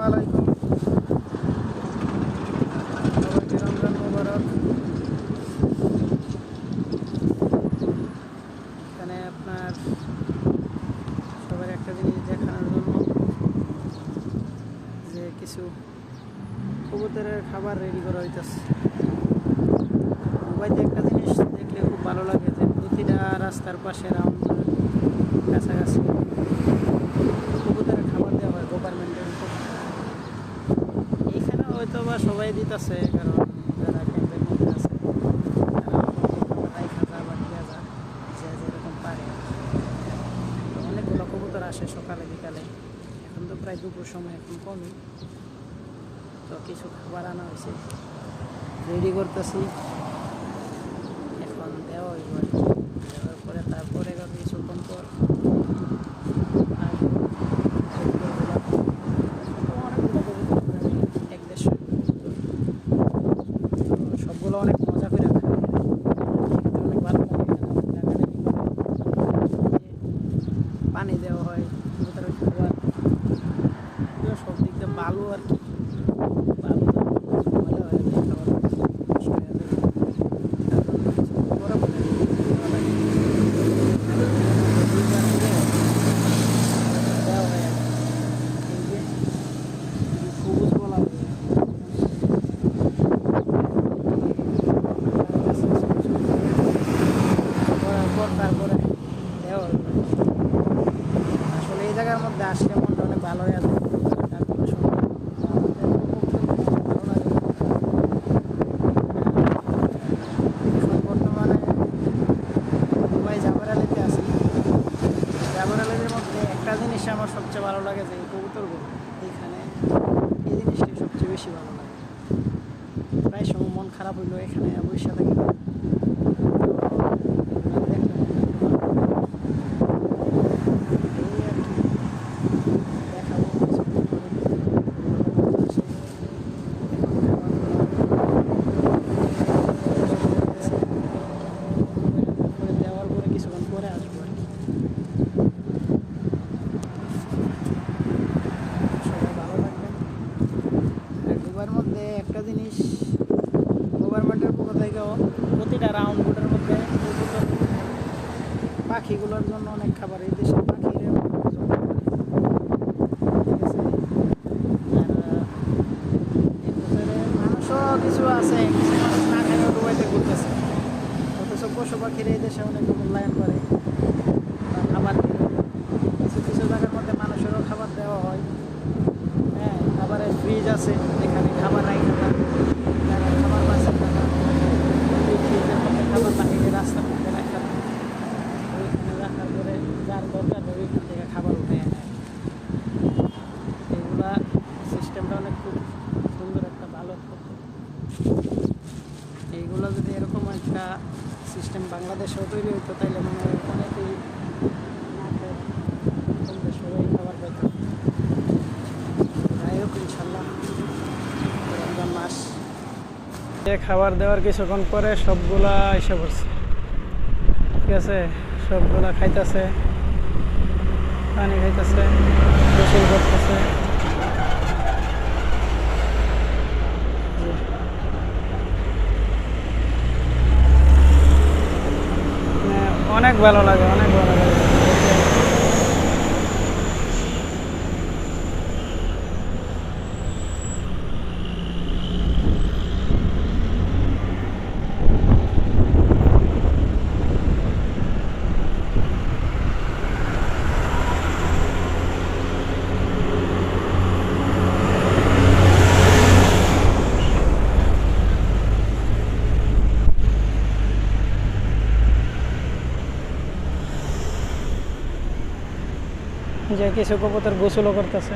আলাইকুম, সবাইকে রমজান মোবারক। এখানে আপনার সবার একটা জিনিস দেখানোর জন্য যে কিছু কবুতরের খাবার রেডি করা হইতেছে। মোবাইলে একটা জিনিস দেখলে খুব ভালো লাগে যে প্রতিটা রাস্তার পাশে রাউন্ডের কাছাকাছি কবুতরের খাবার দেওয়া হয় গভর্নমেন্টের। এখানে হয়তো বা সবাই দিতেছে, কারণ যারা ক্যাম্পের মধ্যে আছে তারা রাইখা যা বা দিয়া যা যে যেরকম পারে। তো অনেকগুলো কবুতর আসে সকালে বিকালে, এখন তো প্রায় দুপুর সময়, এখন কমই। তো কিছু খাবার আনা হয়েছে, রেডি করতেছি, এখন দেওয়া হইব। দেওয়ার পরে তারপরে কিছুক্ষণ পর সবগুলো অনেক মজা করে খায়, অনেক ভালো লাগে। পানি দেওয়া হয়, কবুতরের খাবার, সব দিক দিয়ে ভালো আর কি। ভালো ভালো হয় খাবার নষ্ট হয়ে যাবে, তার জন্য কিছু করা পড়ে দেওয়া হয় আর কি। এই যে সবুজ বলা হয়, করার পর তারপরে দেওয়া হবে। আসলে এই জায়গার মধ্যে আসলে মনটা অনেক ভালো হয়ে যায়। বর্তমানে দুবাই জাবের আলীতে আছি। জাবের আলীদের মধ্যে একটা জিনিস আমার সবচেয়ে ভালো লাগে যে এই কবুতরগুলো এইখানে, এই জিনিসটাই সবচেয়ে বেশি ভালো লাগে। প্রায় সময় মন খারাপ হইলো এখানে বসে থাকি, কিছুক্ষণ পরে আসবো আর কি। সবাই ভালো থাকবেন। আর দুবার মধ্যে একটা জিনিস গভর্নমেন্টের পক্ষ থেকেও প্রতিটা রাউন্ড বোটের মধ্যে পাখিগুলোর জন্য অনেক খাবার, এই দেশের পাখির ঠিক আছে। আর এর ভিতরে মানুষও কিছু আছে, কিছু মানুষ না খাইও দুবাইতে ঘুরতেছে, অথচ পশু পাখির এই দেশে অনেক মূল্যায়ন করে বা খাবার দিয়ে। কিছু কিছু জায়গার মধ্যে মানুষেরও খাবার দেওয়া হয়। হ্যাঁ, খাবারের ফ্রিজ আছে, এখানে খাবার রাখা যায়, যারা খাবার বাঁচে টাকা ওই ফ্রিজের মধ্যে খাবার বাহিরে রাস্তার মধ্যে রাখা, ওইখানে রাখার পরে যার দরকার ওইখান থেকে খাবার উঠে নেয়। এইগুলা সিস্টেমটা অনেক খুব সুন্দর, একটা ভালো পদ্ধতি। এইগুলো যদি এরকম একটা সিস্টেম বাংলাদেশেও তৈরি হইতো তাহলে মনে হয় অনেকেই সবাই খাবার পাইত। যাই হোক, ইনশাল্লাহ রমজান মাস খাবার দেওয়ার কিছুক্ষণ পরে সবগুলা এসে পড়ছে, ঠিক আছে। সবগুলা খাইতেছে, পানি খাইতেছে, গোসল করতেছে। অনেক ভালো লাগে, অনেক ভালো লাগে। যে কিছু কবুতর গোসলও করতেছে।